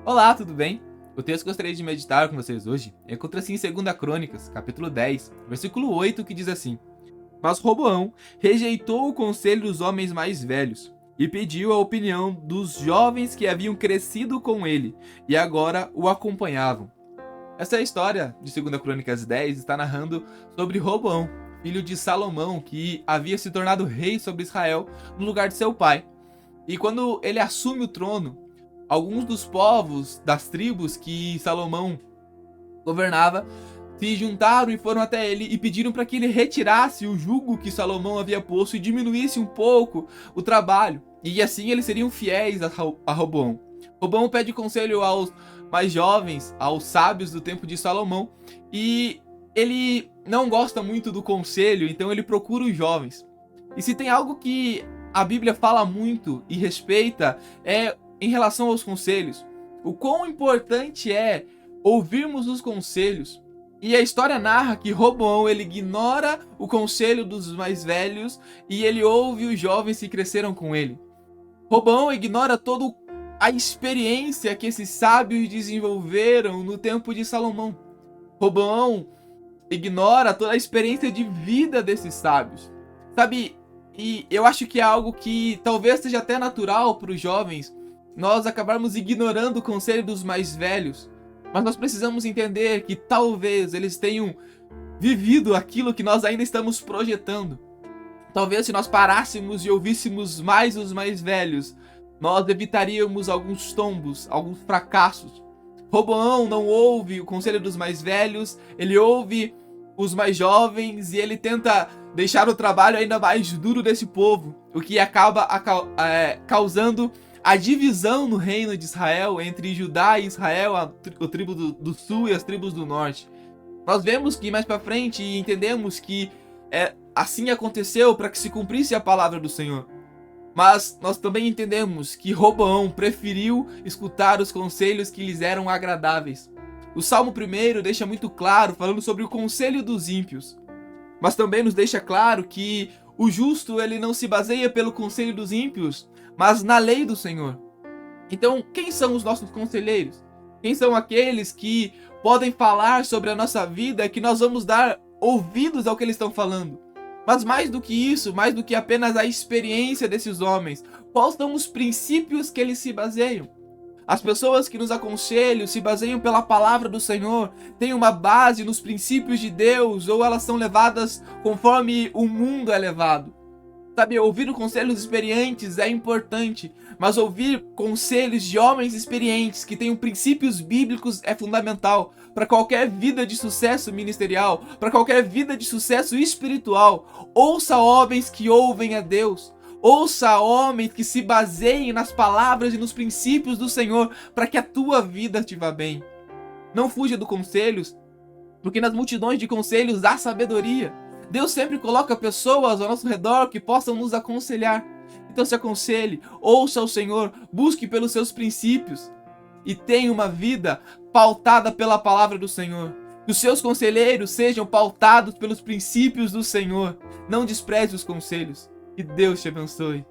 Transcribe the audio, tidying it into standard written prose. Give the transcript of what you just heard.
Olá, tudo bem? O texto que gostaria de meditar com vocês hoje encontra-se em 2 Crônicas, capítulo 10, versículo 8, que diz assim: Mas Roboão rejeitou o conselho dos homens mais velhos e pediu a opinião dos jovens que haviam crescido com ele e agora o acompanhavam. Essa história de 2 Crônicas 10 está narrando sobre Roboão, filho de Salomão, que havia se tornado rei sobre Israel no lugar de seu pai. E quando ele assume o trono, alguns dos povos, das tribos que Salomão governava, se juntaram e foram até ele e pediram para que ele retirasse o jugo que Salomão havia posto e diminuísse um pouco o trabalho. E assim eles seriam fiéis a Roboão. Roboão pede conselho aos mais jovens, aos sábios do tempo de Salomão, e ele não gosta muito do conselho, então ele procura os jovens. E se tem algo que a Bíblia fala muito e respeita, é em relação aos conselhos. O quão importante é ouvirmos os conselhos. E a história narra que Roboão ele ignora o conselho dos mais velhos e ele ouve os jovens que cresceram com ele. Roboão ignora toda a experiência que esses sábios desenvolveram no tempo de Salomão. Roboão ignora toda a experiência de vida desses sábios. Sabe, e eu acho que é algo que talvez seja até natural para os jovens nós acabarmos ignorando o conselho dos mais velhos. Mas nós precisamos entender que talvez eles tenham vivido aquilo que nós ainda estamos projetando. Talvez se nós parássemos e ouvíssemos mais os mais velhos, nós evitaríamos alguns tombos, alguns fracassos. Roboão não ouve o conselho dos mais velhos, ele ouve os mais jovens e ele tenta deixar o trabalho ainda mais duro desse povo, o que acaba causando a divisão no reino de Israel entre Judá e Israel, a tribo do sul e as tribos do norte. Nós vemos que mais para frente e entendemos que assim aconteceu para que se cumprisse a palavra do Senhor. Mas nós também entendemos que Roboão preferiu escutar os conselhos que lhes eram agradáveis. O Salmo 1 deixa muito claro, falando sobre o conselho dos ímpios. Mas também nos deixa claro que o justo ele não se baseia pelo conselho dos ímpios, mas na lei do Senhor. Então, quem são os nossos conselheiros? Quem são aqueles que podem falar sobre a nossa vida, que nós vamos dar ouvidos ao que eles estão falando? Mas mais do que isso, mais do que apenas a experiência desses homens, quais são os princípios que eles se baseiam? As pessoas que nos aconselham se baseiam pela palavra do Senhor, têm uma base nos princípios de Deus, ou elas são levadas conforme o mundo é levado? Sabe, ouvir conselhos experientes é importante, mas ouvir conselhos de homens experientes que tenham princípios bíblicos é fundamental para qualquer vida de sucesso ministerial, para qualquer vida de sucesso espiritual. Ouça homens que ouvem a Deus. Ouça homens que se baseiem nas palavras e nos princípios do Senhor para que a tua vida te vá bem. Não fuja dos conselhos, porque nas multidões de conselhos há sabedoria. Deus sempre coloca pessoas ao nosso redor que possam nos aconselhar. Então se aconselhe, ouça o Senhor, busque pelos seus princípios e tenha uma vida pautada pela palavra do Senhor. Que os seus conselheiros sejam pautados pelos princípios do Senhor. Não despreze os conselhos. Que Deus te abençoe.